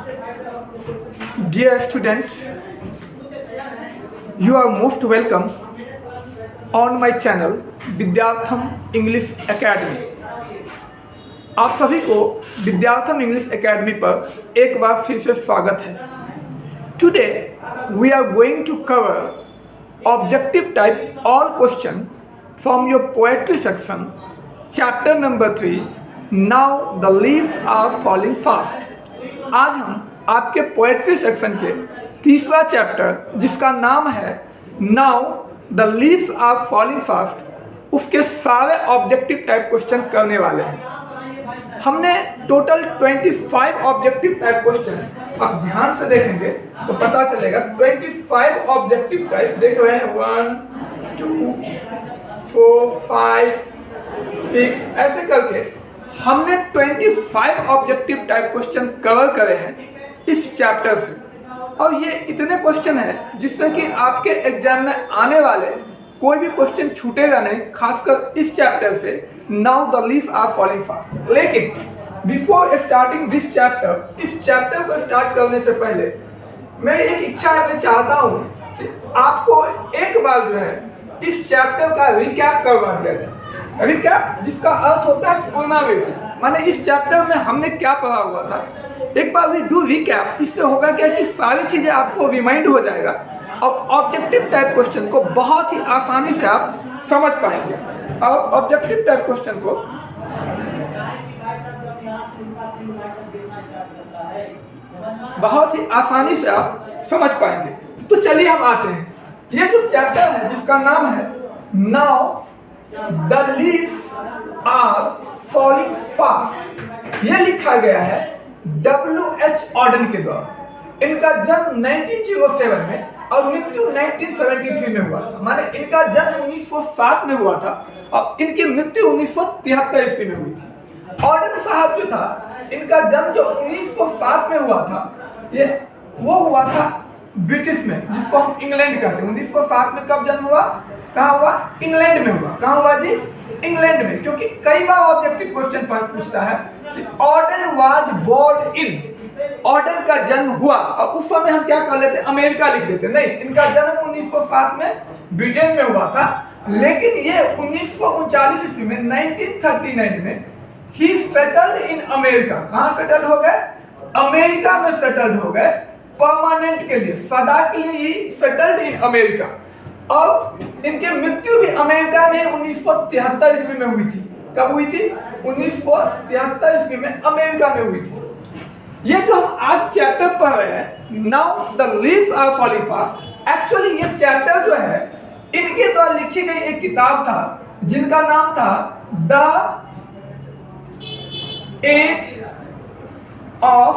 Dear student, you are most welcome on my channel Vidyartham English academy. आप सभी को विद्यार्थम English academy पर एक बार फिर से स्वागत है। Today we are going to cover objective type all question from your poetry section, chapter number 3, now the leaves are falling fast. आज हम आपके पोएट्री सेक्शन के तीसरा चैप्टर, जिसका नाम है now the leaves are falling fast, उसके सारे ऑब्जेक्टिव टाइप क्वेश्चन करने वाले हैं। हमने टोटल 25 ऑब्जेक्टिव टाइप क्वेश्चन, आप ध्यान से देखेंगे तो पता चलेगा 25 ऑब्जेक्टिव टाइप देख रहे हैं, 1 2 4 5 6 ऐसे करके हमने 25 ऑब्जेक्टिव टाइप क्वेश्चन कवर करे हैं इस चैप्टर से। और ये इतने क्वेश्चन हैं जिससे कि आपके एग्जाम में आने वाले कोई भी क्वेश्चन छूटेगा नहीं, खासकर इस चैप्टर से, now the leaves are falling fast. लेकिन बिफोर स्टार्टिंग दिस चैप्टर, इस चैप्टर को स्टार्ट करने से पहले मेरी एक इच्छा है, मैं चाहता हूँ कि आपको एक बार जो है इस चैप्टर का रिकैप करवा दिया जाए। रिकैप जिसका अर्थ होता है पुनरावृत्ति, माने इस चैप्टर में हमने क्या पढ़ा हुआ था, एक बार वी डू रिकैप। इससे होगा क्या कि सारी चीज़ें आपको रिमाइंड हो जाएगा और ऑब्जेक्टिव टाइप क्वेश्चन को बहुत ही आसानी से आप समझ पाएंगे। और ऑब्जेक्टिव टाइप क्वेश्चन को बहुत ही आसानी से आप समझ पाएंगे। तो चलिए हम आते हैं। ये जो चैप्टर है जिसका नाम है now the leaves are falling fast, ये लिखा गया है W.H. ऑर्डन के द्वारा। इनका जन्म 1907 में और मृत्यु 1973 में हुआ था। माने इनका जन्म 1907 में हुआ था और इनकी मृत्यु 1973 ईस्वी में हुई थी। ऑर्डन साहब जो था, इनका जन्म जो 1907 में हुआ था, ये वो हुआ था ब्रिटिश में, जिसको हम इंग्लैंड कहते हैं। 1907 में कब जन्म हुआ, कहाँ हुआ? इंग्लैंड में हुआ। कहाँ हुआ जी? इंग्लैंड में। क्योंकि कई बार ऑब्जेक्टिव क्वेश्चन पूछता है कि Auden was born in, Auden का जन्म हुआ, और उस समय हम क्या कर लेते, अमेरिका लिख देते। नहीं, इनका जन्म 1907 में ब्रिटेन में हुआ था, लेकिन ये 1939 ईस्वी में 1939 में ही सेटल्ड इन अमेरिका। कहाँ सेटल हो गए? अमेरिका में सेटल्ड हो गए, परमानेंट के लिए, सदा के लिए ही सेटल्ड इन अमेरिका। और इनकी मृत्यु भी अमेरिका में 1973 ईस्वी में हुई थी। कब हुई थी? 1973 ईस्वी में अमेरिका में हुई थी। ये जो हम आज चैप्टर पढ़ रहे हैं, now the leaves are falling fast, actually ये चैप्टर जो है इनके द्वारा लिखी गई एक किताब था जिनका नाम था द एज ऑफ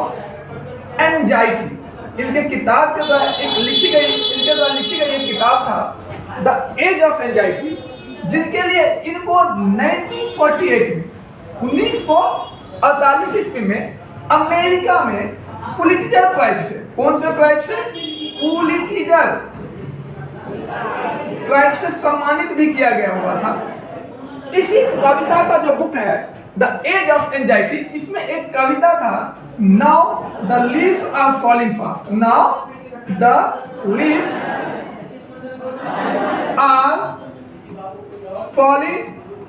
एंजाइटी। इनके किताब के द्वारा इनके द्वारा लिखी गई एक किताब था द एज ऑफ एंजाइटी, जिनके लिए इनको 1948 ईस्वी में अमेरिका में पुलिट्जर प्राइज से, कौन से प्राइज से? पुलिट्जर प्राइज से सम्मानित भी किया गया हुआ था। इसी कविता का जो बुक है द एज ऑफ एंजाइटी, इसमें एक कविता था now the leaves are falling fast. Now the leaves are falling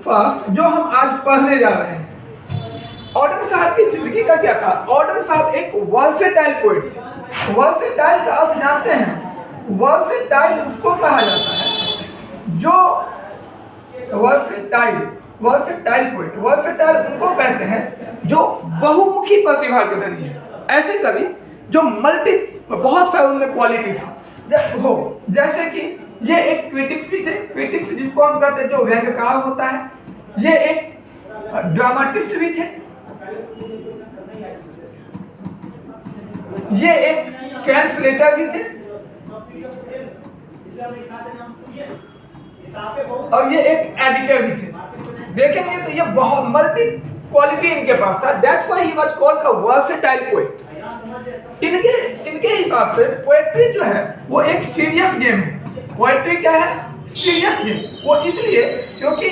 fast, जो हम आज पढ़ने जा रहे हैं। ऑर्डन साहब की जिंदगी का क्या था? ऑर्डन साहब एक वर्सेटाइल पोएट थे। वर्सेटाइल का अर्थ जानते हैं? वर्सेटाइल उसको कहा जाता है जो वर्सेटाइल पोएट, वर्सेटाइल उनको कहते हैं जो बहुमुखी प्रतिभा के धनी है। ऐसे कवि जो बहुत सारे उनमें क्वालिटी था जैसे कि ये एक क्रिटिक्स भी थे, क्रिटिक्स जिसको हम कहते हैं जो व्यंग्यकार होता है। ये एक ड्रामाटिस्ट भी थे, ये एक ट्रांसलेटर भी थे, और ये एक एडिटर भी थे। देखेंगे तो ये बहुत मल्टी क्वालिटी इनके पास था। That's why he was called a versatile poet. इनके हिसाब से पोएट्री जो है वो एक सीरियस गेम है। पोएट्री क्या है? Serious game. वो इसलिए क्योंकि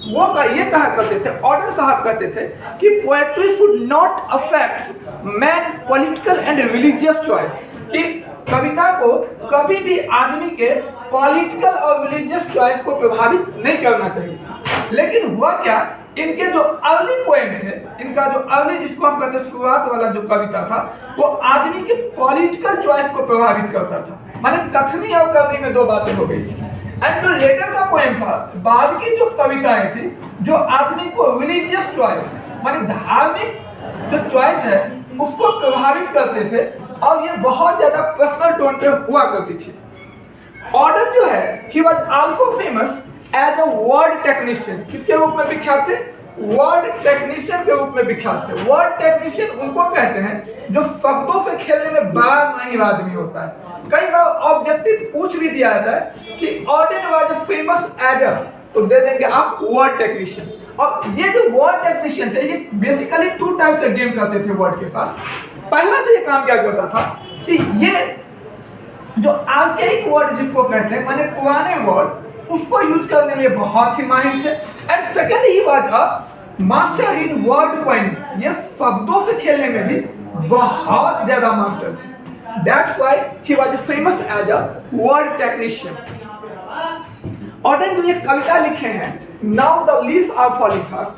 ये कहा करते थे, ऑर्डन साहब कहते थे कि poetry should not affect man political and religious choice, कि कविता को कभी भी आदमी के पॉलिटिकल और रिलीजियस चॉइस को प्रभावित नहीं करना चाहिए। लेकिन हुआ क्या, इनके जो अर्ली पोएम थे, इनका जो अर्ली जिसको हम कहते हैं शुरुआत वाला जो कविता था, वो आदमी के पॉलिटिकल चॉइस को प्रभावित करता था। माने कथनी और करनी में दो बातें हो गई थी। एंड जो लेटर का पोएम था, बाद की जो कविताएं थी, जो आदमी को रिलीजियस चॉइस माने धार्मिक जो चॉइस है उसको प्रभावित करते थे, और ये बहुत ज्यादा पर्सनल टोन पे हुआ करती थी। ऑर्डन जो है, he was also famous as a word technician. किसके रूप में विख्यात थे? वर्ड टेक्नीशियन के रूप में विख्यात थे। वर्ड टेक्नीशियन उनको कहते हैं जो शब्दों से खेलने में बड़ा माहिर आदमी होता है। कई बार ऑब्जेक्टिव पूछ भी दिया जाता है कि Auden was famous as a, तो दे देंगे आप वर्ड टेक्नीशियन। और ये जो वर्ड टेक्नीशियन थे, ये बेसिकली 2 टाइप से गेम करते थे वर्ड के साथ। पहला तो ये काम क्या करता था कि ये जो आर्केइक वर्ड जिसको कहते हैं, माने पुराने वर्ड, उसको यूज करने में बहुत ही माहिर थे। And second, he was a master in word point. ये शब्दों से खेलने में भी बहुत ज्यादा मास्टर थे। That's why he was famous as a word technician. Auden जो ये कविता लिखे हैं, now the leaves are falling fast,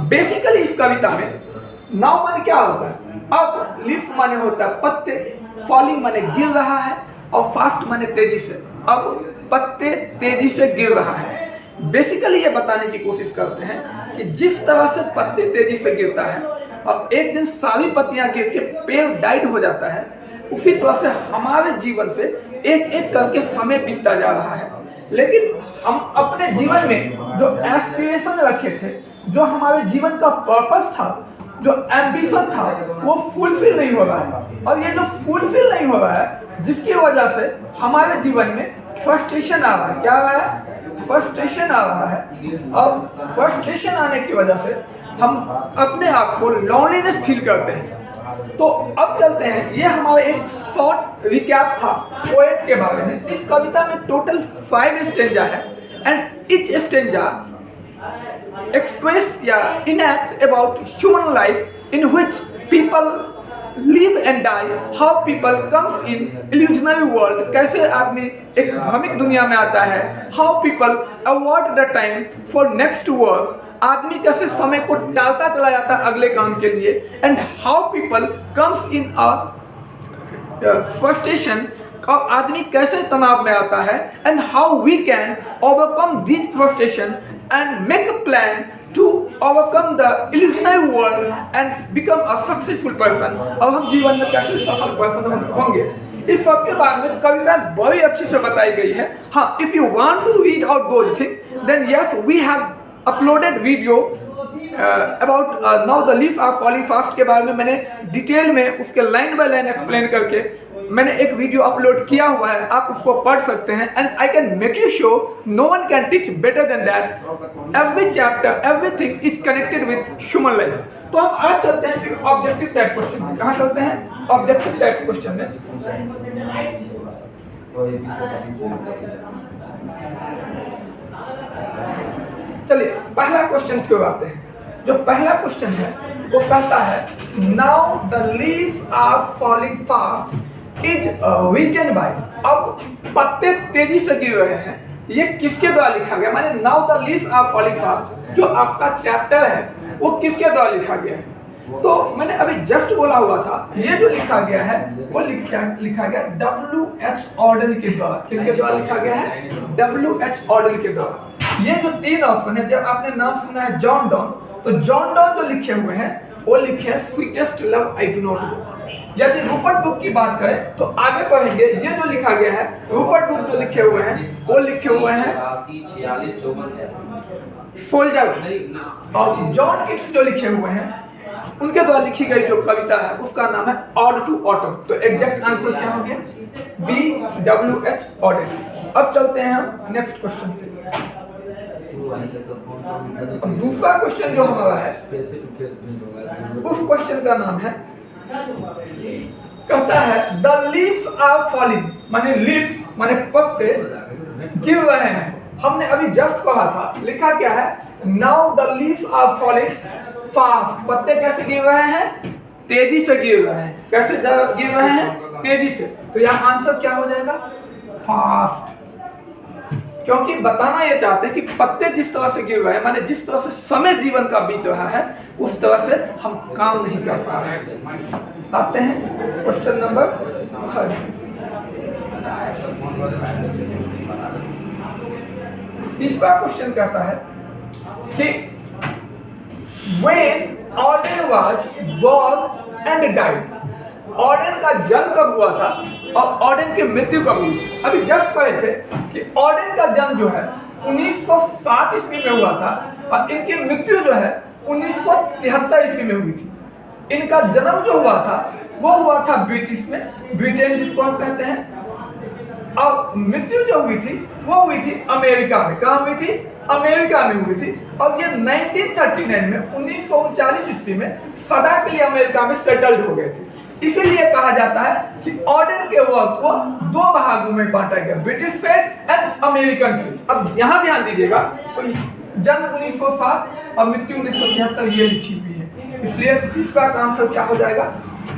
basically इस कविता में नाउ माने क्या होता है? अब लीव्स माने होता है पत्ते, फॉलिंग माने गिर रहा है, और फास्ट माने तेजी से। अब पत्ते तेजी से गिर रहा है। बेसिकली ये बताने की कोशिश करते हैं कि जिस तरह से पत्ते तेजी से गिरता है और एक दिन सारी पत्तियां गिर के पेड़ डाइड हो जाता है, उसी तरह से हमारे जीवन से एक एक करके समय बीतता जा रहा है। लेकिन हम अपने जीवन में जो एस्पिरेशन रखे थे, जो हमारे जीवन का पर्पस था, जो एम्बिशन था, वो फुलफिल नहीं हो रहा है। और ये जो फुलफिल नहीं हो रहा है, जिसकी वजह से हमारे जीवन में फ्रस्ट्रेशन आ रहा है। क्या आ रहा है? फ्रस्ट्रेशन आ रहा है। अब फ्रस्ट्रेशन आने की वजह से हम अपने आप को लॉनलीनेस फील करते हैं। तो अब चलते हैं, ये हमारा एक शॉर्ट रिकैप था पोएट के बारे में। इस कविता में टोटल 5 स्टेंजा है, एंड ईच स्टेंजा एक्सप्रेस या enact about human life in which people live and die, how people comes in illusionary world, कैसे आदमी एक भ्रमिक दुनिया में आता है, how people avoid the time for next work, आदमी कैसे समय को टालता चला जाता है अगले काम के लिए, and how people comes in a frustration, और आदमी कैसे तनाव में आता है, and how we can overcome this frustration and make a plan to overcome the illusionary world and become a successful person। अब हम जीवन में कैसे सफल पर्सन होंगे, इस सब के बारे में कविता बड़ी अच्छी से बताई गई है। हाँ, if you want to read out those things, then yes, we have uploaded video about now the leaves are falling fast के बारे में मैंने डिटेल में उसके लाइन बाय लाइन एक्सप्लेन करके मैंने एक वीडियो अपलोड किया हुआ है, आप उसको पढ़ सकते हैं। And I can make you sure no one can teach better than that. Every chapter, everything is connected with human life. तो हम आज चलते हैं फिर ऑब्जेक्टिव टाइप क्वेश्चन में। कहाँ चलते हैं? ऑब्जेक्टिव टाइप क्वेश्चन में। चलिए पहला क्वेश्चन क्यों आते हैं। जो पहला क्वेश्चन है वो कहता है now the leaves are falling fast is written by. अब पत्ते तेजी से गिर रहे हैं, ये किसके द्वारा लिखा गया? माने now the leaves are falling fast जो आपका चैप्टर है वो किसके द्वारा लिखा गया है? तो मैंने अभी जस्ट बोला हुआ था, ये जो लिखा गया है वो लिखा गया W.H. ऑर्डन के द्वारा। किसके द्वारा लिखा गया है? W.H. ऑर्डन के द्वारा। ये जो 3 ऑप्शन है, जब आपने नाम सुना है जॉन डॉन, तो जॉन डॉन जो लिखे हुए हैं वो लिखे हैं sweetest love I do not know. यदि रूपर्ट बुक की बात करें तो आगे पढ़ेंगे, ये जो लिखा गया है रूपर्ट बुक जो लिखे हुए हैं वो लिखे हुए हैं सोल्जर। और जॉन किट्स जो लिखे हुए हैं उनके द्वारा लिखी गई जो कविता है उसका नाम है ऑड टू ऑटम। तो एग्जैक्ट आंसर क्या हो गया? B.W.H. ऑर्डन। अब चलते हैं हम नेक्स्ट क्वेश्चन पे। अब दूसरा क्वेश्चन जो हमारा है उस क्वेश्चन का नाम है, कहता है द लीव्स आर फॉलिंग, माने लीव्स माने पत्ते गिर रहे हैं। हमने अभी जस्ट पढ़ा था, लिखा क्या है? Now the leaves are falling fast. पत्ते कैसे गिर रहे हैं? तेजी से गिर रहे हैं। कैसे गिर रहे हैं? तेजी से। तो यहाँ आंसर क्या हो जाएगा? फास्ट। क्योंकि बताना ये चाहते हैं कि पत्ते जिस तरह से गिर रहे हैं, माने जिस तरह से समय जीवन का बीत रहा है, उस तरह से हम काम नहीं कर पा रहे हैं। आते हैं क्वेश्चन नंबर 3। तीसरा क्वेश्चन कहता है कि when Auden was born and died, Odean का जन्म कब हुआ था और ऑडेन की मृत्यु कब हुई? अभी जस्ट पढ़े थे कि ऑडेन का जन्म जो है 1907 ईस्वी में हुआ था और इनकी मृत्यु जो है 1973 ईस्वी में हुई थी। इनका जन्म जो हुआ था वो हुआ था ब्रिटिश में, ब्रिटेन जिसको हम कहते हैं, और मृत्यु जो हुई थी वो हुई थी अमेरिका में। कहाँ हुई थी? अमेरिका में हुई थी। और ये 1939 में 1939 ईस्वी में सदा के लिए अमेरिका में सेटल्ड हो गए थे। इसीलिए कहा जाता है कि ऑडेन के वर्क को 2 भागों में बांटा गया, British phase and American phase. अब यहाँ ध्यान दीजिएगा, तो जन्म 1907 और मृत्यु 1973 ये लिखी हुई है, इसलिए तीसरा का आंसर क्या हो जाएगा?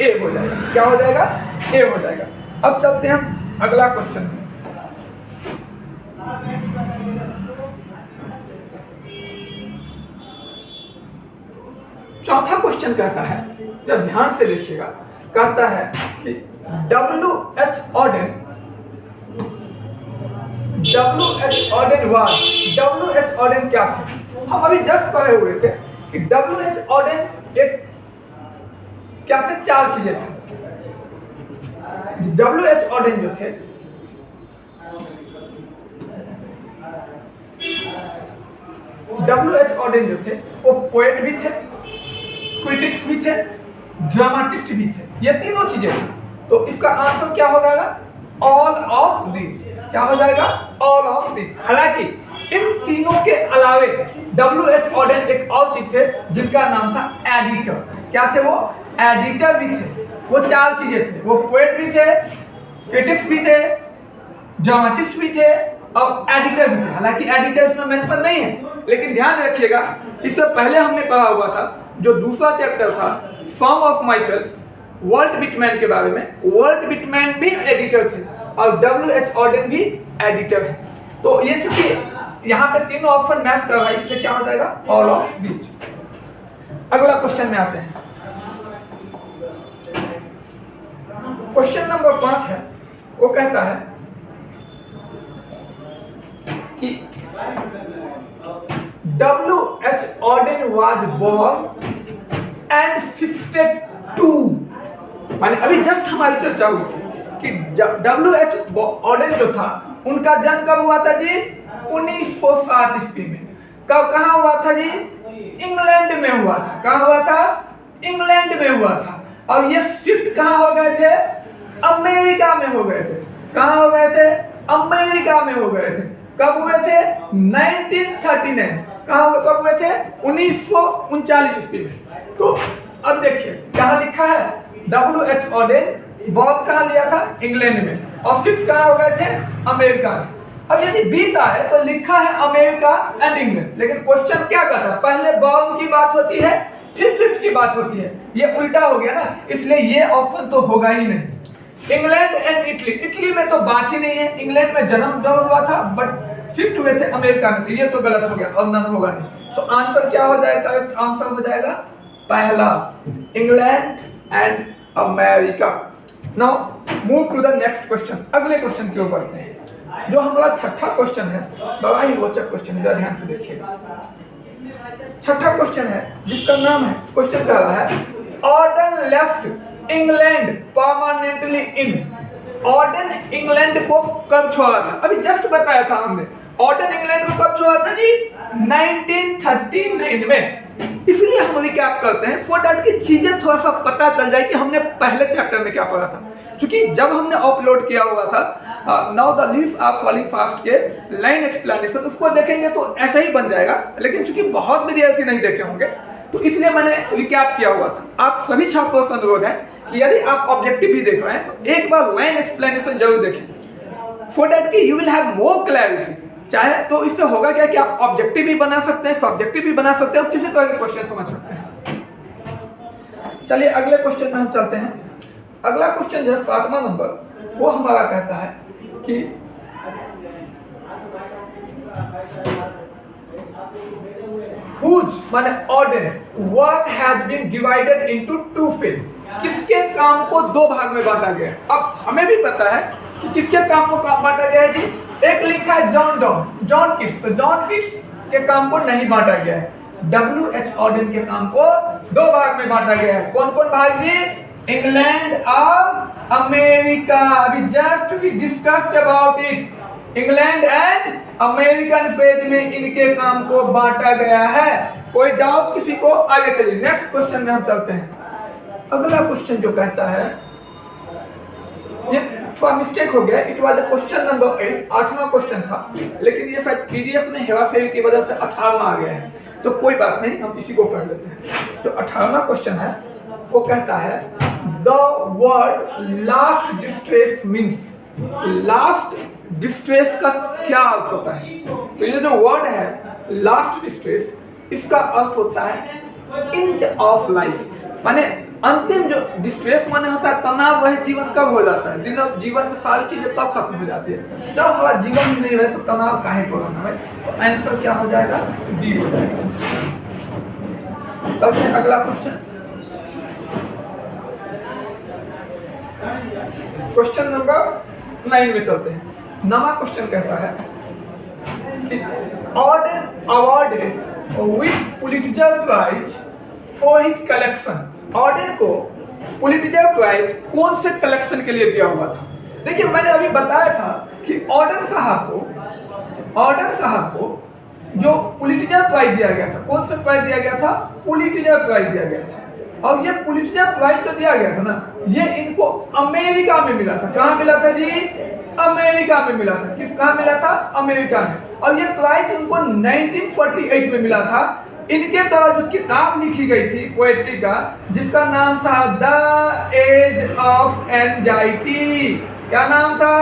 ए हो जाएगा। क्या हो जाएगा? ए हो जाएगा। अब चलते हैं अगला क्वेश्चन में। चौथा क्वेश्चन कहता है, जब ध्यान से देखिएगा, कहता है कि W.H. Auden क्या थे? हम अभी जस्ट पढ़े हुए थे कि W.H. Auden एक क्या थे? 4 चीजें थे। W.H. Auden जो थे W.H. Auden जो थे वो पोएट भी थे, क्रिटिक्स भी थे, ड्रामाटिस्ट भी थे। ये तीनों चीजें थी। तो इसका आंसर क्या हो जाएगा? All of these. क्या हो जाएगा? All of these. हालांकि इन तीनों के अलावे W.H. Auden एक और चीज थे जिनका नाम था एडिटर। क्या थे वो? एडिटर भी थे। वो 4 चीजें थे। वो पोएट भी थे, क्रिटिक्स भी थे, ड्रामाटिस्ट भी थे और एडिटर भी थे। हालांकि एडिटर इसमें मेंशन नहीं है, लेकिन ध्यान रखिएगा, इससे पहले हमने पढ़ा हुआ था जो दूसरा चैप्टर था song of my self, Walt Whitman के बारे में। वॉल्ट विटमैन भी एडिटर थे और W.H. Auden भी एडिटर है। तो ये चूंकि यहाँ पे तीनों ऑप्शन मैच कर रहा है, इसलिए क्या हो जाएगा? All of these. अगला क्वेश्चन में आते हैं। क्वेश्चन नंबर 5 है, वो कहता है कि W.H. Auden was born and 52, माने अभी जस्ट हमारी चर्चा हुई थी कि W.H. Auden जो था उनका जन्म कब हुआ था जी? 1907 ईस्वी में। कब? कहाँ हुआ था जी? इंग्लैंड में हुआ था। कहाँ हुआ था? इंग्लैंड में हुआ था। और ये शिफ्ट कहाँ हो गए थे? अमेरिका में हो गए थे। कहाँ हो गए थे? अमेरिका में हो गए थे। कब हुए थे? 1939। कब हुए थे? 1939 ईस्वी में। तो अब देखिए यहाँ लिखा है W.H. Auden बॉब कहाँ लिया था? इंग्लैंड में। और फिफ्थ कहाँ हो गए थे? अमेरिका में। अब यदि बीता है तो लिखा है अमेरिका एंड इंग्लैंड, लेकिन क्वेश्चन क्या कहता है? पहले बॉब की बात होती है फिर फिफ्थ की बात होती है। ये उल्टा हो गया ना, इसलिए ये ऑप्शन तो होगा ही नहीं। इंग्लैंड एंड इटली, इटली में तो बात ही नहीं है। इंग्लैंड में जन्म जब हुआ था बट शिफ्ट हुए थे अमेरिका में, तो ये तो गलत हो गया और नन होगा नहीं। तो आंसर क्या हो जाएगा? आंसर हो जाएगा पहला, England and America. Now move to the next question. अगले क्वेश्चन की ओर बढ़ते हैं, जो हमारा छठा क्वेश्चन है। बड़ा ही रोचक क्वेश्चन है, ध्यान से देखिएगा। छठा क्वेश्चन है जिसका नाम है, क्वेश्चन कह रहा है Auden left England permanently in. Auden England को कब छोड़ा था? अभी जस्ट बताया था हमने, ऑर्डन इंग्लैंड को कब छोड़ा था जी? 1939 में। इसलिए हम रिकैप करते हैं सो दैट की चीजें थोड़ा सा पता चल जाए कि हमने पहले चैप्टर में क्या पढ़ा था। क्योंकि जब हमने अपलोड किया हुआ था now the leaves are falling fast के लाइन एक्सप्लेनेशन, उसको देखेंगे तो ऐसा ही बन जाएगा, लेकिन चूंकि बहुत विद्यार्थी नहीं देखे होंगे तो इसलिए मैंने रिकैप किया हुआ था। आप सभी छात्रों से अनुरोध है कि यदि आप ऑब्जेक्टिव भी देख रहे हैं तो एक बार लाइन एक्सप्लेनेशन जरूर देखें, सो दैट कि you will have more clarity. चाहे तो इससे होगा क्या कि आप ऑब्जेक्टिव भी बना सकते हैं, सब्जेक्टिव भी बना सकते हैं और किसी तरह के क्वेश्चन समझ सकते हैं। चलिए अगले क्वेश्चन में हम चलते हैं। अगला क्वेश्चन जो है 7वां नंबर, वो हमारा कहता है कि whose माने ordinary work has been divided into two phase, किसके काम को दो भाग में बांटा गया है। अब हमें भी पता है कि किसके काम को बांटा गया है जी। एक लिखा है जॉन किट्स, तो जॉन किट्स के काम को नहीं बांटा गया है। W.H. ऑर्डिन के काम को दो भाग में बांटा गया है। कौन कौन भाग जी? इंग्लैंड और अमेरिका। अभी just we discussed about it. England and American phase में इनके काम को बांटा गया है। कोई डाउट किसी को? आगे चलिए नेक्स्ट क्वेश्चन में हम चलते हैं। अगला क्वेश्चन जो कहता है, ये थोड़ा मिस्टेक हो गया, इट वाज क्वेश्चन नंबर 8, 8वां क्वेश्चन था, लेकिन ये शायद पीडीएफ में हेराफेरी की वजह से 18वां आ गया है, तो कोई बात नहीं, हम इसी को पढ़ लेते हैं। तो 18वां क्वेश्चन है, वो कहता है the word last distress means, last distress का क्या अर्थ होता है? तो ये जो वर्ड है लास्ट डिस्ट्रेस, इसका अर्थ होता है एंड ऑफ लाइफ, माने अंतिम जो डिस्ट्रेस माने होता है तनाव, वह जीवन कब हो जाता है? दिन जीवन में सारी चीजें तब खत्म हो जाती है जब हमारा जीवन ही नहीं रहे, तो तनाव काहे को रहना है? तो आंसर क्या हो जाएगा? डी हो जाएगा। चलते हैं अगला क्वेश्चन, क्वेश्चन नंबर 9 में चलते हैं। 9वां क्वेश्चन कहता है Auden awarded with Pulitzer prize for his collection. Auden को पुलिटजर प्राइज कौन से कलेक्शन के लिए दिया हुआ था? देखिए मैंने अभी बताया था कि ऑर्डिन साहब को जो पुलिटजर प्राइज दिया गया था, कौन सा प्राइज दिया गया था? पुलिटजर प्राइज दिया गया था। और ये पुलिटजर प्राइज तो दिया गया था ना, ये इनको अमेरिका में मिला था। कहाँ मिला था जी? अमेरिका में मिला था। कहाँ मिला था? अमेरिका में। और ये प्राइज इनको 1948 में मिला था। इनके द्वारा जो किताब लिखी गई थी पोएट्री का, जिसका नाम था द एज ऑफ एंजाइटी। क्या नाम था?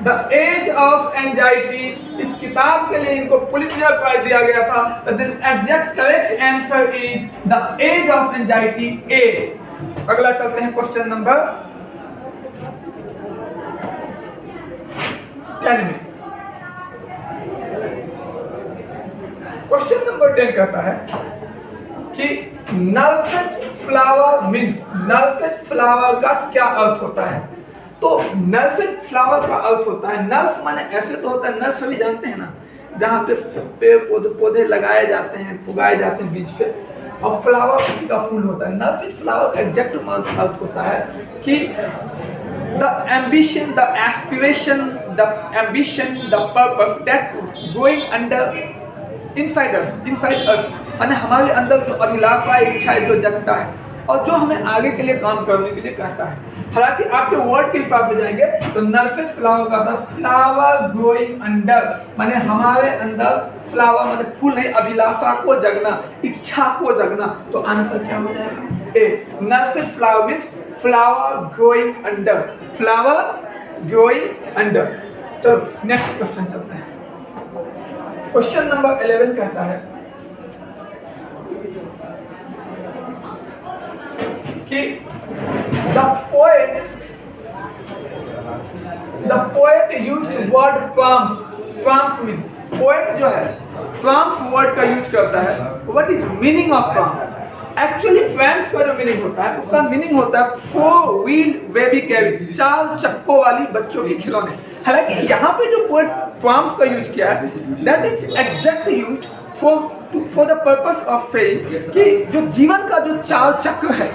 The age of anxiety. इस किताब के लिए इनको पुलिटजर प्राइज दिया गया था। The exact correct answer is the age of anxiety, A. अगला चलते हैं क्वेश्चन नंबर 10 में। क्वेश्चन नंबर 10 कहता है कि नर्सेट फ्लावर मीन्स, नर्सेट फ्लावर का क्या अर्थ होता है? तो नर्सेट फ्लावर का अर्थ होता है, नर्स माने ऐसे तो होता है, नर्स सभी जानते हैं ना, जहाँ पे पेड़ पौधे लगाए जाते हैं, उगाए जाते हैं बीज पे, और फ्लावर उसी का फूल होता है। नर्सेट फ्लावर का एग्जैक्ट अर्थ होता है कि the ambition, the aspiration, the purpose that going under inside us, माने हमारे अंदर जो अभिलाषा है, इच्छा है, जो जगता है और जो हमें आगे के लिए काम करने के लिए कहता है। हालांकि आपके वर्ड के हिसाब से जाएंगे तो नर्सेट फ्लावर का फ्लावर ग्रोइंग अंडर, माने हमारे अंदर फ्लावर माने फूल नहीं, अभिलाषा को जगना, इच्छा को जगना। तो आंसर क्या हो जाएगा? ए। नर्सेट flower means flower growing under, flower growing under. चलो नेक्स्ट क्वेश्चन चलते हैं। क्वेश्चन नंबर 11 कहता है कि the poet used word proms means, poet जो है proms वर्ड का यूज करता है। what is meaning of proms? Actually proms का जो मीनिंग होता है, उसका मीनिंग होता है 4 व्हील्ड बेबी कैरेज, 4 चक्कों वाली बच्चों के खिलौने। हालांकि यहाँ पे जो पोएट प्रॉम्स का यूज किया है, that is exact use for the purpose of saying कि जो जीवन का जो 4 चक्र है,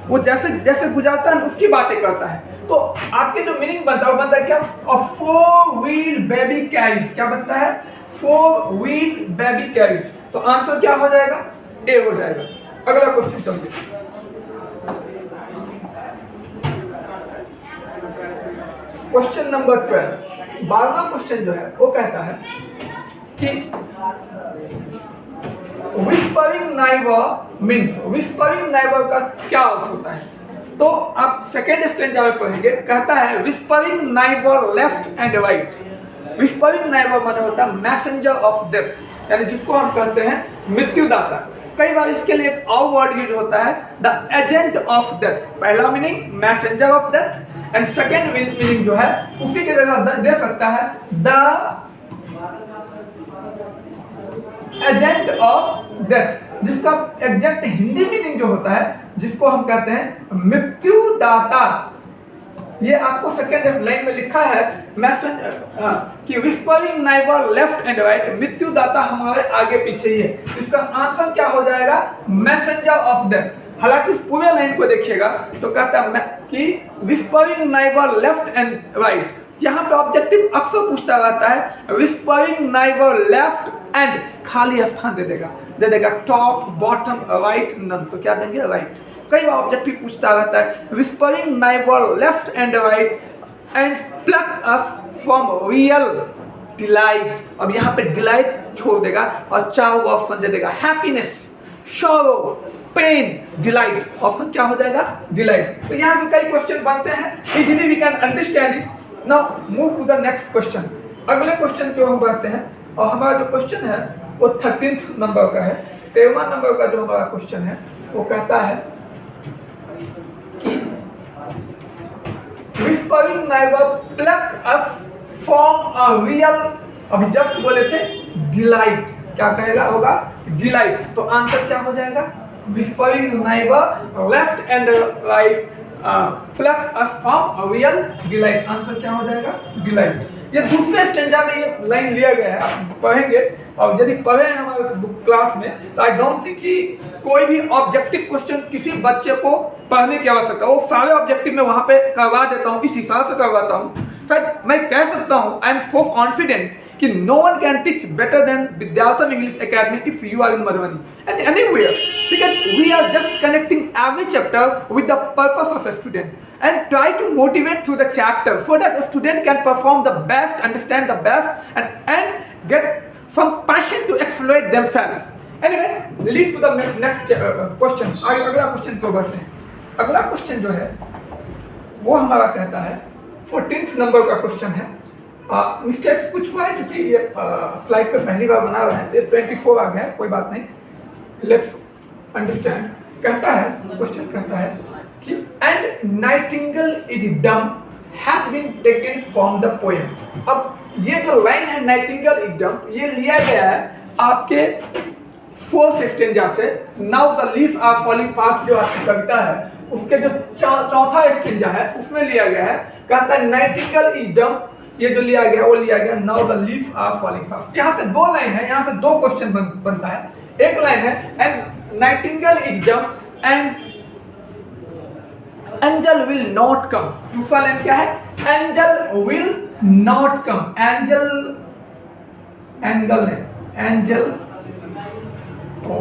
वो जैसे जैसे गुजरता है उसकी बातें करता है। तो आपके जो मीनिंग बनता है वो बनता है क्या? 4 व्हील्ड बेबी कैरेज। क्या बनता है? 4 व्हील्ड बेबी कैरेज। तो आंसर क्या हो जाएगा? ए हो जाएगा। अगला क्वेश्चन चलते हैं। क्वेश्चन नंबर 12, 12वां क्वेश्चन जो है वो कहता है कि whispering neighbour means, whispering neighbour का क्या अर्थ होता है? तो आप सेकेंड स्टैंजा में पढ़ेंगे, कहता है whispering neighbour left and right. Whispering neighbour माने होता है मैसेंजर ऑफ डेथ, यानी जिसको हम कहते हैं मृत्युदाता। कई बार इसके लिए एक और वर्ड यूज होता है द एजेंट ऑफ डेथ। पहला meaning messenger of death and second meaning जो है उसी की जगह दे सकता है द एजेंट ऑफ डेथ, जिसका एग्जैक्ट हिंदी मीनिंग जो होता है जिसको हम कहते हैं मृत्युदाता। ये आपको सेकेंड लाइन में लिखा है कि whispering neighbour left and right, मृत्युदाता हमारे आगे पीछे ही है। इसका आंसर क्या हो जाएगा? Messenger of death. हालांकि इस पूरे लाइन को देखिएगा तो कहता है कि whispering neighbour left and right. यहाँ पे ऑब्जेक्टिव अक्सर पूछता रहता है विस्परिंग नाइबर लेफ्ट एंड, खाली स्थान दे देगा टॉप बॉटम राइट नन, तो क्या देंगे? राइट। कई बार ऑब्जेक्टिव पूछता रहता है whispering neighbour left and right and pluck us from real delight. अब यहाँ पे डिलाइट छोड़ देगा और चार ऑप्शन दे देगा happiness, sorrow, pain, delight. Option क्या हो जाएगा? डिलाइट। तो यहाँ से कई क्वेश्चन बनते हैं, easily we can understand it. Now move to the next question. अगले क्वेश्चन को हम बढ़ते हैं और हमारा जो क्वेश्चन है वो 13th नंबर का है। 13वां नंबर का जो हमारा क्वेश्चन है वो कहता है कि whispering neighbour pluck us from a real, अभी जस्ट बोले थे डिलाइट, क्या कहेगा? होगा डिलाइट। तो आंसर क्या हो जाएगा? Whispering neighbour left and right pluck us from real delight. Answer क्या हो जाएगा? डिलाइट। ये दूसरे स्टैंजा में ये लाइन लिया गया है, आप पढ़ेंगे और यदि पढ़े हैं हमारे क्लास में तो आई डोंट थिंक कि कोई भी ऑब्जेक्टिव क्वेश्चन किसी बच्चे को पढ़ने की आवश्यकता, वो सारे ऑब्जेक्टिव में वहां पे करवा देता हूँ, इस हिसाब से करवाता हूँ। फिर मैं कह सकता हूँ आई एम सो कॉन्फिडेंट कि no one can teach better than Vidyatham English Academy if you are in Madhubani and anywhere, because we are just connecting every chapter with the purpose of a student and try to motivate through the chapter so that a student can perform the best, understand the best and get some passion to exploit themselves. Anyway, lead to the next question. अगला question को बढ़ते हैं। अगला question जो है वो हमारा कहता है 14th नंबर का क्वेश्चन है। मिस्टेक्स कुछ हुआ है क्योंकि ये स्लाइड पे पहली बार बना रहे हैं, ये 24 आ गया है, कोई बात नहीं, लेट्स अंडरस्टैंड। कहता है क्वेश्चन कहता है कि and nightingale is dumb has been taken from the poem. अब ये जो लाइन है नाइटिंगेल इज डम, ये लिया गया है आपके 4th स्टेंजा से। Now the leaves are falling fast जो आपकी कविता है उसके जो चौथा स्टेंजा है उसमें लिया गया है। कहता है नाइटिंगेल इज डम, ये जो लिया गया वो लिया गया now the leaves are falling fast. यहाँ पे दो लाइन है, यहाँ पे दो क्वेश्चन बनता है। एक लाइन है एंड नाइटिंगेल इज डम एंड एंजल विल नॉट कम। दूसरा लाइन क्या है? Angel will not come. Angel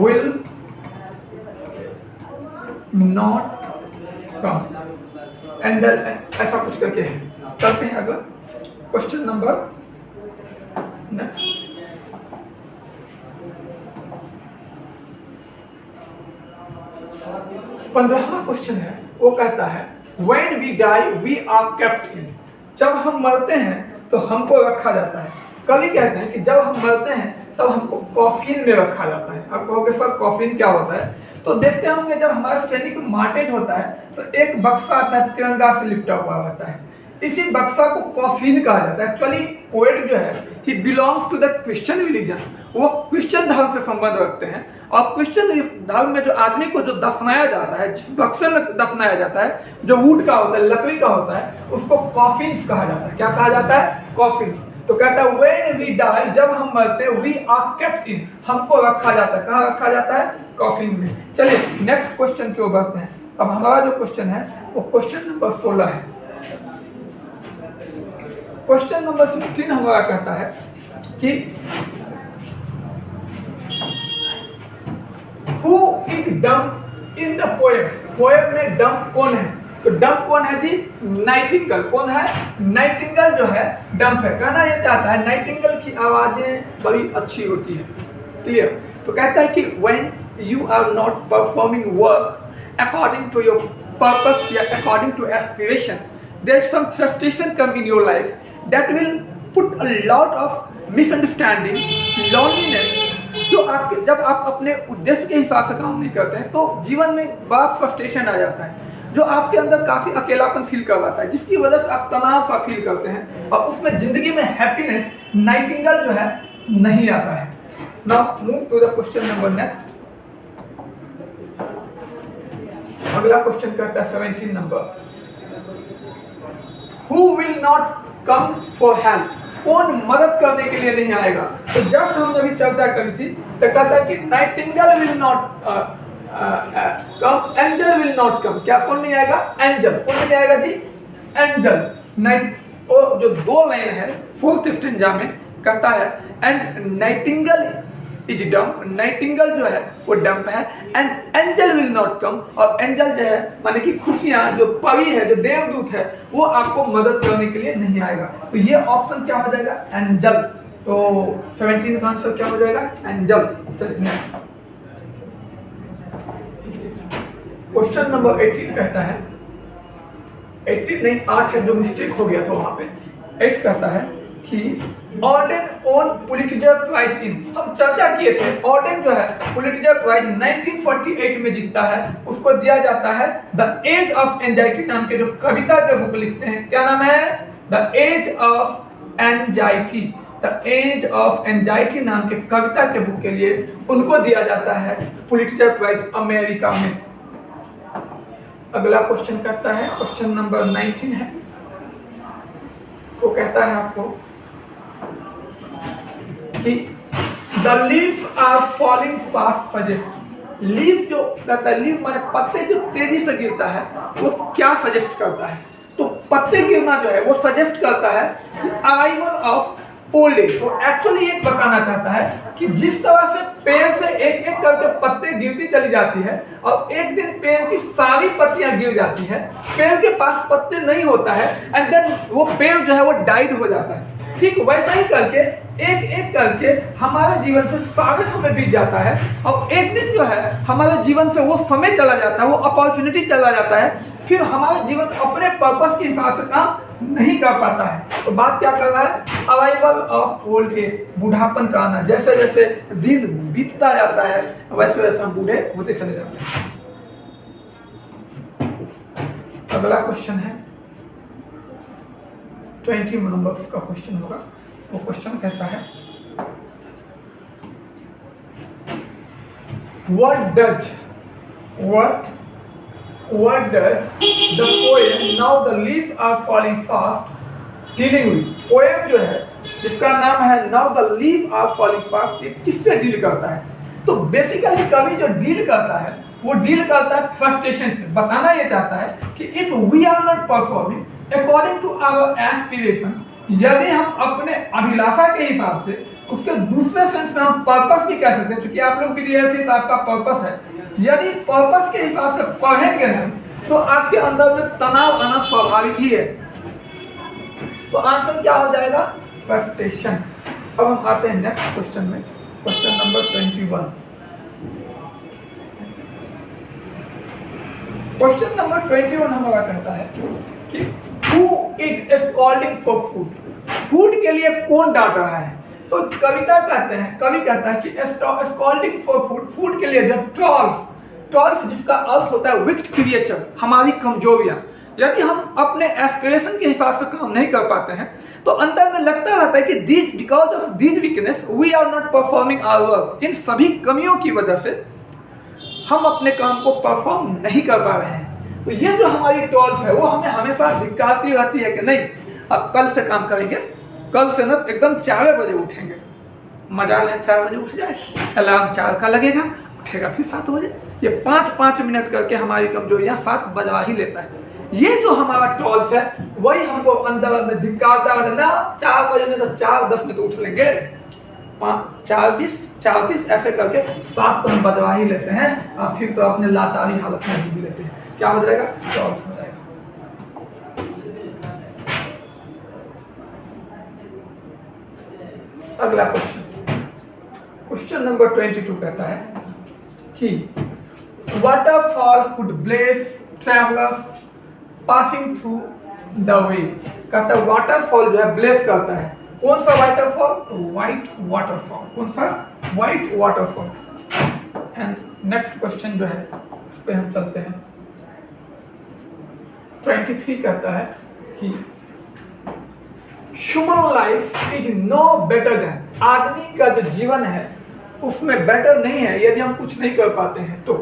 will not come, angel ऐसा कुछ करके है। करते हैं अगला क्वेश्चन नंबर नेक्स्ट। 15वां क्वेश्चन है वो कहता है When we die we are kept in। जब हम मरते हैं तो हमको रखा जाता है। कवि कहते हैं कि जब हम मरते हैं तब हमको कॉफिन में रखा जाता है। आप कहोगे सर कॉफिन क्या होता है? तो देखते होंगे जब हमारा सैनिक मार्टेज होता है तो एक बक्सा आता है तिरंगा से लिपटा हुआ रहता है, इसी बक्सा को कॉफिन कहा जाता है। एक्चुअली पोएट जो है ही belongs to the Christian religion, वो क्रिश्चियन धर्म से संबंध रखते हैं और क्रिश्चियन धर्म में जो आदमी को जो दफनाया जाता है, जिस बक्से में दफनाया जाता है, जो वुड का होता है, लकड़ी का होता है, उसको कॉफिन्स कहा जाता है। क्या कहा जाता है? कॉफिन्स। तो कहता है व्हेन वी डाई, जब हम मरते हैं, वी आर केप्ट इन, हमको रखा जाता है। कहाँ रखा जाता है? कॉफिन में। चलिए नेक्स्ट क्वेश्चन की ओर बढ़ते हैं। अब हमारा जो क्वेश्चन है वो क्वेश्चन नंबर 16 है। क्वेश्चन नंबर 16 हमारा कहता है कि who is dumb in the poem. Poem में डम्प कौन है? तो डम्प कौन है जी? नाइटिंगेल। कौन है? नाइटिंगेल जो है डम्प है। कहना ये चाहता है नाइटिंगेल की आवाजें बड़ी अच्छी होती है। क्लियर? तो कहता है कि when you are not performing work according to your purpose या according to aspiration, there is some frustration come in your life that will put a lot of misunderstanding, loneliness. जो आपके, जब आप अपने उद्देश्य के हिसाब से काम नहीं करते हैं तो जीवन में बड़ा फ्रस्ट्रेशन आ जाता है, जो आपके अंदर काफ़ी अकेलापन फील करवाता है, जिसकी वजह से आप तनाव सा फील करते हैं और उसमें ज़िंदगी में हैप्पीनेस, नाइटिंगेल जो है नहीं आता है। Now move to the question number next. अगला क्वेश्चन करता है 17 number, who will not come for help, कौन मदद करने के लिए नहीं आएगा। तो जस्ट हमने अभी चर्चा करी थी तो कहता है कि Nightingale will not come, angel will not कम। क्या कौन नहीं आएगा? एंजल। कौन नहीं आएगा जी? एंजल। और जो दो लाइन है 4th स्टेंजा में कहता है and nightingale is dumb, nightingale जो है वो डम्प है, and angel will not come, और एंजल जो है माने कि खुशियां, जो परी है, जो देवदूत है, वो आपको मदद करने के लिए नहीं आएगा। तो ये ऑप्शन क्या हो जाएगा? एंजल। तो 17 का आंसर क्या हो जाएगा? एंजल। चलिए नेक्स्ट क्वेश्चन नंबर 18 कहता है, 18 नहीं 8 है, जो मिस्टेक हो गया था वहां पे। 8 कहता है कि Auden on Pulitzer prize in, हम चर्चा किए थे, ऑर्डेन जो है पुलिट्जर प्राइज 1948 में जीतता है, उसको दिया जाता है द एज ऑफ एंजाइटी नाम के जो कविता के बुक लिखते हैं। क्या नाम है? The age of anxiety. The age of anxiety नाम के कविता के बुक के लिए उनको दिया जाता है पुलिट्जर प्राइज अमेरिका में। अगला क्वेश्चन कहता है, क्वेश्चन नंबर 19 है, वो कहता है आपको कि the leaves are falling fast suggest. Leave जो कहता है, लीव माने पत्ते जो तेजी से गिरता है, वो क्या सजेस्ट करता है? तो पत्ते गिरना जो है वो सजेस्ट करता है कि अराइवल ऑफ ओल्ड एज। तो एक्चुअली ये बताना चाहता है कि जिस तरह से पेड़ से एक एक करके पत्ते गिरती चली जाती है और एक दिन पेड़ की सारी पत्तियां गिर जाती है, पेड़ के पास पत्ते नहीं होता है, एंड देन वो पेड़ जो है वो डाइड हो जाता है। ठीक वैसा ही करके एक एक करके हमारे जीवन से सारे समय बीत जाता है और एक दिन जो है हमारे जीवन से वो समय चला जाता है, वो अपॉर्चुनिटी चला जाता है, फिर हमारा जीवन अपने पर्पस के हिसाब से काम नहीं कर पाता है। तो बात क्या कर रहा है? अराइवल ऑफ ओल्ड एज, बुढ़ापन का आना। जैसे जैसे दिन बीतता जाता है वैसे वैसे हम बूढ़े होते चले जाते हैं। अगला क्वेश्चन है 20 नंबर का क्वेश्चन होगा। वो क्वेश्चन कहता है what does the poem now the leaves are falling fast dealing with? Poem जो है जिसका नाम है now the leaves are falling fast, ये किससे डील करता है? तो बेसिकली कवि जो डील करता है वो डील करता है फ्रस्ट्रेशन से। बताना ये चाहता है कि if we are not performing according to our aspiration, यदि हम अपने अभिलाषा के हिसाब से, उसके दूसरे सेंस में हम पर्पस भी कह सकते हैं, क्योंकि आप लोग विद्यार्थी तो आपका पर्पस है। यदि पर्पस के हिसाब से पढ़ेंगे नहीं तो आपके अंदर में तनाव आना स्वाभाविक ही है। तो आंसर क्या हो जाएगा? फ्रस्ट्रेशन। अब हम आते हैं नेक्स्ट क्वेश्चन में, क्वेश्चन नंबर 21। क्वेश्चन नंबर 21 हमारा कहता है कि Who is scolding for food? Food के लिए कौन डांट रहा है? तो कविता कहते हैं, कवि कहता है कि स्कॉल्डिंग फॉर फूड, फूड के लिए जब ट्रॉल्स जिसका अर्थ होता है विक्ड क्रिएचर, हमारी कमजोरियां, यदि हम अपने एस्पिरेशन के हिसाब से काम नहीं कर पाते हैं तो अंदर में लगता रहता है कि because of these weakness we are not performing our work. इन सभी कमियों की वजह से हम अपने काम को परफॉर्म नहीं कर पा रहे हैं। तो ये जो हमारी टॉल्स है वो हमें हमेशा धिक्कारती रहती है कि नहीं अब कल से काम करेंगे, कल से ना एकदम 4 बजे उठेंगे। मजाल है 4 बजे उठ जाए, अलार्म 4 का लगेगा, उठेगा फिर 7 बजे। ये 5-5 मिनट करके हमारी कमजोरियाँ 7 बजवा ही लेता है। ये जो हमारा टॉल्स है वही हमको अंदर अंदर धिक्कारता है ना, 4 बजे नहीं तो 4:10 में तो उठ लेंगे, 4:20 4:30 ऐसे करके 7 तो हम बजवा ही लेते हैं और फिर तो अपने लाचारी हालत में भी लेते हैं। क्या हो जाएगा? टॉल्स हो जाएगा। अगला क्वेश्चन नंबर 22 कहता है कि waterfall could bless travellers passing through the way. कहता है वाटरफॉल जो है ब्लेस करता है, कौन सा वाटरफॉल? White waterfall. कौन सा? White waterfall. And next question जो है उस पर हम चलते हैं। 23 कहता है कि human life is no better than, आदमी का जो जीवन है उसमें बेटर नहीं है यदि हम कुछ नहीं कर पाते हैं तो।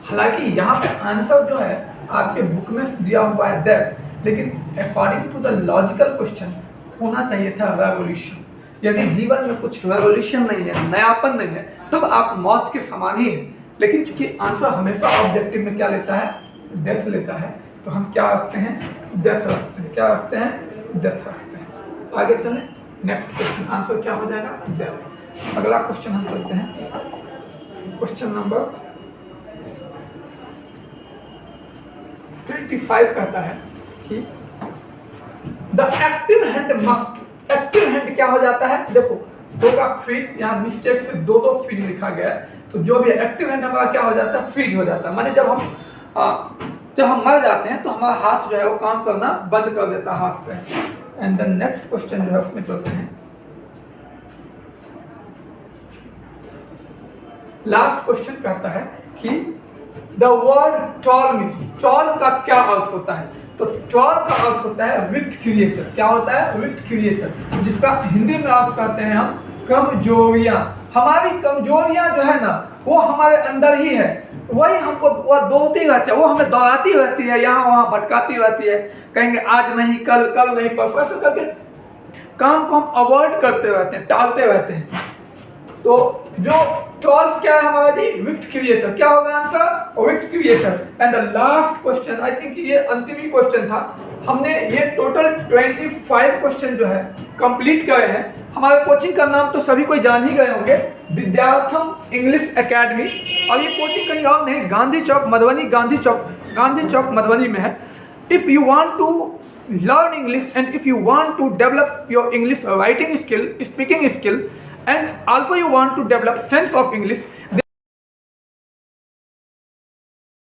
हालांकि यहाँ पे आंसर जो है आपके बुक में दिया हुआ है दैट, लेकिन according to the logical question होना चाहिए था रेवोल्यूशन। यदि जीवन में कुछ रेवोल्यूशन नहीं है, नयापन नहीं है, तब आप मौत के समान ही हैं। लेकिन चूंकि आंसर हमेशा ऑब्जेक्टिव में क्या लेता है? डेथ लेता है, तो हम क्या रखते हैं? डेथ रखते हैं। क्या रखते हैं? डेथ रखते हैं। आगे चलें, नेक्स्ट क्वेश्चन आंसर क्या हो जाएगा? डेथ। अगला क्वेश्चन हम करते हैं, क्वेश्चन नंबर 25 कहता है कि the active hand must. Active hand क्या हो जाता है? देखो दो का फ्रीज, यहाँ मिस्टेक से दो फ्रीज लिखा गया है, तो जो भी एक्टिव हैंड हमारा क्या हो जाता है? फ्रीज हो जाता है। माने जब हम मर जाते हैं तो हमारा हाथ जो है वो काम करना बंद कर देता है हाथ पे। एंड द नेक्स्ट क्वेश्चन जो है उसमें चलते हैं। लास्ट क्वेश्चन कहता है कि the word tall means, tall का क्या अर्थ होता है? तो टॉल का अर्थ होता है विक्ट क्रिएचर। क्या होता है? विक्ट क्रिएचर, जिसका हिंदी में आप कहते हैं हम कमजोरियां। हमारी कमजोरियां जो है ना वो हमारे अंदर ही है, वही हमको वो दौड़ती रहती है, वो हमें दौड़ाती रहती है, यहाँ वहाँ भटकाती रहती है। कहेंगे आज नहीं कल, कल नहीं परसों, ऐसे करके काम को हम अवॉइड करते रहते हैं, टालते रहते हैं। तो जो टॉल्स क्या है हमारा जी? विक्ट क्रिएचर। क्या होगा answer? विक्ट creature. And the last question, I think ये अंतिम ही क्वेश्चन था। हमने ये टोटल 25 क्वेश्चन जो है कंप्लीट करे हैं। हमारे कोचिंग का नाम तो सभी कोई जान ही गए होंगे, विद्यार्थम इंग्लिश एकेडमी। और ये कोचिंग कहीं और नहीं, गांधी चौक मधुबनी, गांधी चौक मधुबनी में है। If you want to learn English and if you want to develop your English writing skill, speaking skill, and also you want to develop sense of English,